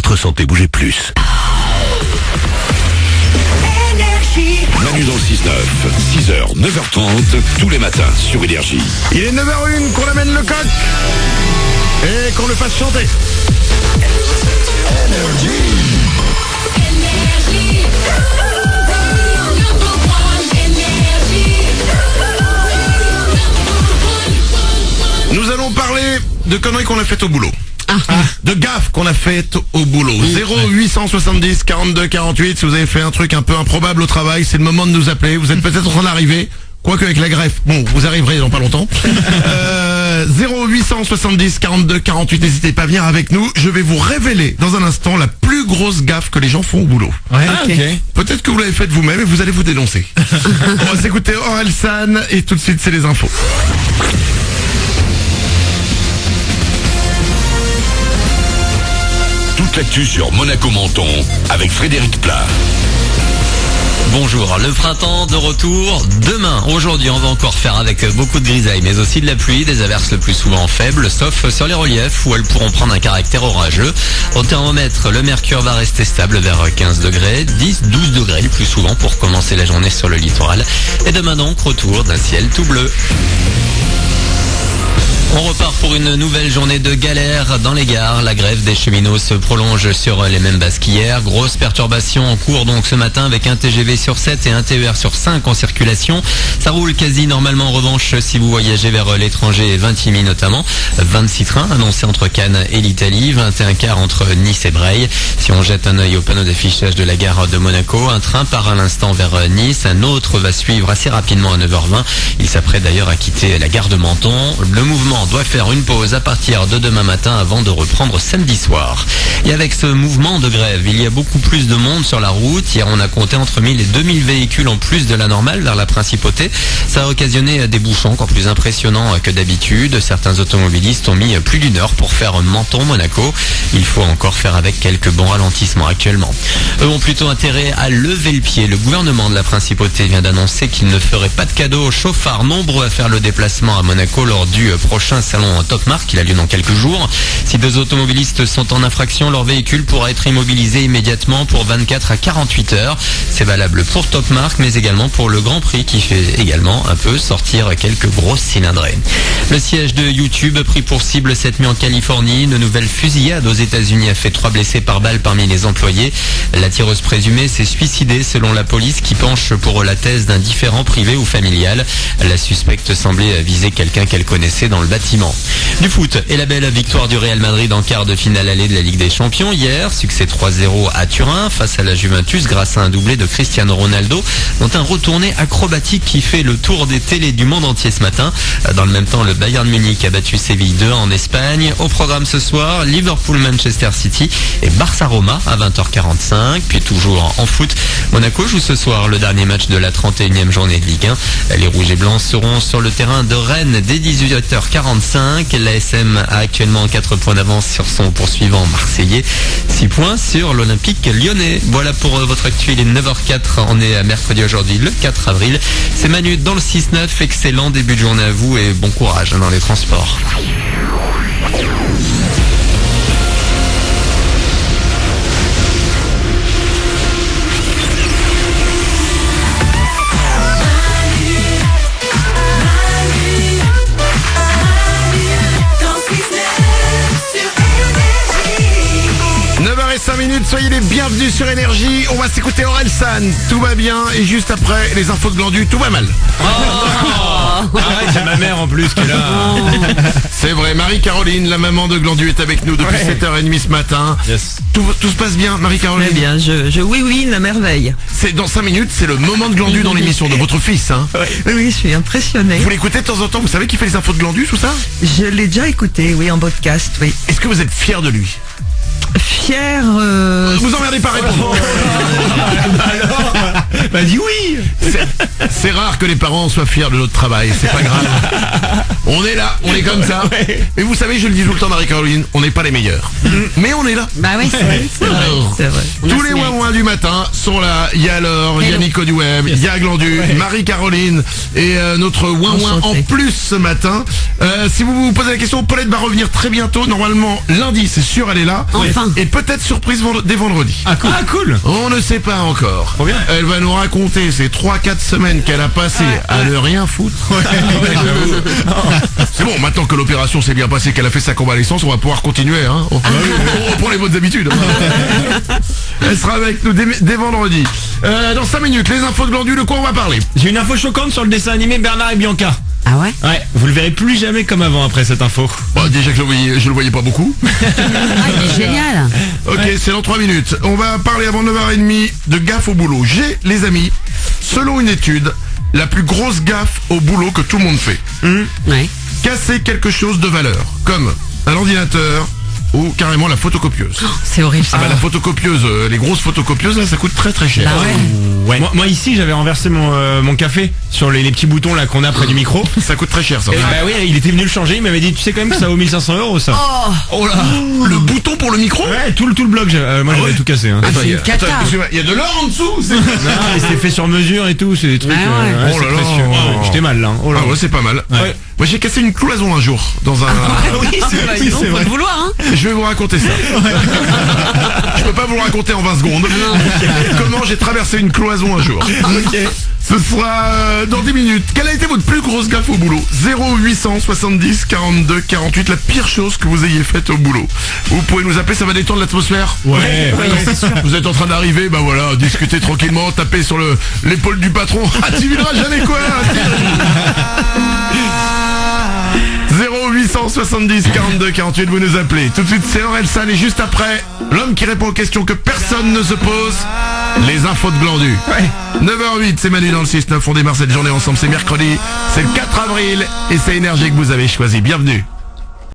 votre santé bougeait plus. Manu dans le 6-9, 6h, 9h30, tous les matins sur Énergie. Il est 9h01 qu'on amène le coq et qu'on le fasse chanter. Nous allons parler de conneries qu'on a faites au boulot. De gaffes qu'on a faites au boulot. 0870 42 48. Si vous avez fait un truc un peu improbable au travail, c'est le moment de nous appeler. Vous êtes peut-être en train d'arriver. Quoique avec la greffe, bon, vous arriverez dans pas longtemps. 0870 42 48. N'hésitez pas à venir avec nous. Je vais vous révéler dans un instant la plus grosse gaffe que les gens font au boulot. Ouais, ok. Peut-être que vous l'avez faite vous-même et vous allez vous dénoncer. On va s'écouter Orelsan et tout de suite c'est les infos. Toute l'actu sur Monaco Menton avec Frédéric Plat. Bonjour, le printemps de retour demain. Aujourd'hui, on va encore faire avec beaucoup de grisaille, mais aussi de la pluie, des averses le plus souvent faibles, sauf sur les reliefs où elles pourront prendre un caractère orageux. Au thermomètre, le mercure va rester stable vers 15 degrés, 10-12 degrés le plus souvent pour commencer la journée sur le littoral. Et demain donc, retour d'un ciel tout bleu. On repart pour une nouvelle journée de galère dans les gares. La grève des cheminots se prolonge sur les mêmes bases qu'hier. Grosse perturbation en cours donc ce matin avec un TGV sur 7 et un TER sur 5 en circulation. Ça roule quasi normalement en revanche si vous voyagez vers l'étranger et Vintimille notamment. 26 trains annoncés entre Cannes et l'Italie, 21 cars entre Nice et Breil. Si on jette un œil au panneau d'affichage de la gare de Monaco, un train part à l'instant vers Nice, un autre va suivre assez rapidement à 9h20. Il s'apprête d'ailleurs à quitter la gare de Menton. Le mouvement doit faire une pause à partir de demain matin avant de reprendre samedi soir. Et avec ce mouvement de grève, il y a beaucoup plus de monde sur la route. Hier, on a compté entre 1000 et 2000 véhicules en plus de la normale vers la principauté. Ça a occasionné des bouchons encore plus impressionnants que d'habitude. Certains automobilistes ont mis plus d'une heure pour faire Menton-Monaco. Il faut encore faire avec quelques bons ralentissements actuellement. Eux ont plutôt intérêt à lever le pied. Le gouvernement de la principauté vient d'annoncer qu'il ne ferait pas de cadeaux aux chauffards nombreux à faire le déplacement à Monaco lors du prochain salon Top Mark, il a lieu dans quelques jours. Si deux automobilistes sont en infraction, leur véhicule pourra être immobilisé immédiatement pour 24 à 48 heures. C'est valable pour Top Mark, mais également pour le Grand Prix qui fait également un peu sortir quelques grosses cylindrées. Le siège de YouTube pris pour cible cette nuit en Californie. Une nouvelle fusillade aux États-Unis a fait 3 blessés par balle parmi les employés. La tireuse présumée s'est suicidée selon la police qui penche pour la thèse d'un différend privé ou familial. La suspecte semblait viser quelqu'un qu'elle connaissait dans le bâtiment. Du foot et la belle victoire du Real Madrid en quart de finale allée de la Ligue des Champions hier. Succès 3-0 à Turin face à la Juventus grâce à un doublé de Cristiano Ronaldo, dont un retourné acrobatique qui fait le tour des télés du monde entier ce matin. Dans le même temps, le Bayern Munich a battu Séville 2 en Espagne. Au programme ce soir, Liverpool-Manchester City et Barça-Roma à 20h45. Puis toujours en foot, Monaco joue ce soir le dernier match de la 31e journée de Ligue 1. Les Rouges et Blancs seront sur le terrain de Rennes dès 18h45. L'ASM a actuellement 4 points d'avance sur son poursuivant marseillais. 6 points sur l'Olympique lyonnais. Voilà pour votre actu, il est 9h04. On est à mercredi aujourd'hui, le 4 avril. C'est Manu dans le 6-9. Excellent début de journée à vous et bon courage dans les transports. 5 minutes, soyez les bienvenus sur Énergie. On va s'écouter Orelsan, tout va bien. Et juste après, les infos de Glandu, tout va mal. C'est ma mère en plus qui est là. C'est vrai, Marie-Caroline, la maman de Glandu, est avec nous depuis 7h30 ce matin. Yes. Tout se passe bien, Marie-Caroline? Très bien, oui, la merveille. C'est dans 5 minutes, c'est le moment de Glandu dans l'émission de votre fils, hein. Oui, je suis impressionnée. Vous l'écoutez de temps en temps, vous savez qu'il fait les infos de Glandu, tout ça? Je l'ai déjà écouté, oui, en podcast, oui. Est-ce que vous êtes fier de lui? Fier. Vous emmerdez pas à répondre. Alors, bah dis oui. C'est rare que les parents soient fiers de notre travail, c'est pas grave. On est là, on est comme ça. Et vous savez, je le dis tout le temps, Marie-Caroline, on n'est pas les meilleurs. Mais on est là. Bah oui, c'est vrai. C'est vrai. Tous les ouin du matin sont là. Il y a Laure, il y a Nico du Web, il y a Glandu, Marie-Caroline et notre ouin en Enchanté. plus ce matin. Si vous vous posez la question, Paulette va revenir très bientôt. Normalement, lundi, c'est sûr, elle est là. Enfin. Et peut-être surprise dès vendredi. Ah cool. On ne sait pas encore. Trop bien. Elle va nous raconter ces 3-4 semaines qu'elle a passées à ne rien foutre. C'est bon, maintenant que l'opération s'est bien passée, qu'elle a fait sa convalescence, on va pouvoir continuer. Hein. On reprend les bonnes habitudes. Elle sera avec nous dès vendredi. Dans 5 minutes, les infos de Glandu, de quoi on va parler? J'ai une info choquante sur le dessin animé Bernard et Bianca. Ah ouais? Ouais, vous le verrez plus jamais comme avant après cette info. Bon, déjà que je le voyais pas beaucoup. Ah, c'est génial. Ok, c'est dans 3 minutes. On va parler avant 9h30 de gaffe au boulot. J'ai, les amis, selon une étude, la plus grosse gaffe au boulot que tout le monde fait. Ouais. Casser quelque chose de valeur, comme un ordinateur ou carrément la photocopieuse. C'est horrible ça. Ah bah la photocopieuse, les grosses photocopieuses là, ça coûte très très cher. Bah ouais. Ouais. Moi ici j'avais renversé mon café sur les petits boutons là qu'on a près du micro. Ça coûte très cher ça. Et bah oui, il était venu le changer, il m'avait dit tu sais quand même que ça vaut 1500 € ça. Oh là, le bouton pour le micro. Ouais, tout le bloc, moi j'avais tout cassé. Hein. Attends, c'est une cata. excuse-moi, il y a de l'or en dessous. Non, mais c'était fait sur mesure et tout, c'est des trucs. Ouais. Oh là c'est là. précieux. Ouais, j'étais mal là. Hein. Oh là. Ah ouais, c'est pas mal. Ouais. Moi j'ai cassé une cloison un jour dans un. Oui, c'est Faut vrai. le vouloir, hein. Je vais vous raconter ça. Je peux pas vous le raconter en 20 secondes. Comment j'ai traversé une cloison un jour. Ce sera dans 10 minutes. Quelle a été votre plus grosse gaffe au boulot? 0870 42 48, la pire chose que vous ayez faite au boulot. Vous pouvez nous appeler, ça va détendre l'atmosphère. Ouais. Vous êtes en train d'arriver, bah voilà, discutez tranquillement, tapez sur l'épaule du patron. Ah, tu viendras jamais quoi? 0870 42 48, vous nous appelez. Tout de suite, c'est Aurel San et juste après, l'homme qui répond aux questions que personne ne se pose, les infos de Glandu. 9h08, c'est Manu dans le 6-9, on démarre cette journée ensemble, c'est mercredi, c'est le 4 avril et c'est Énergie que vous avez choisi. Bienvenue.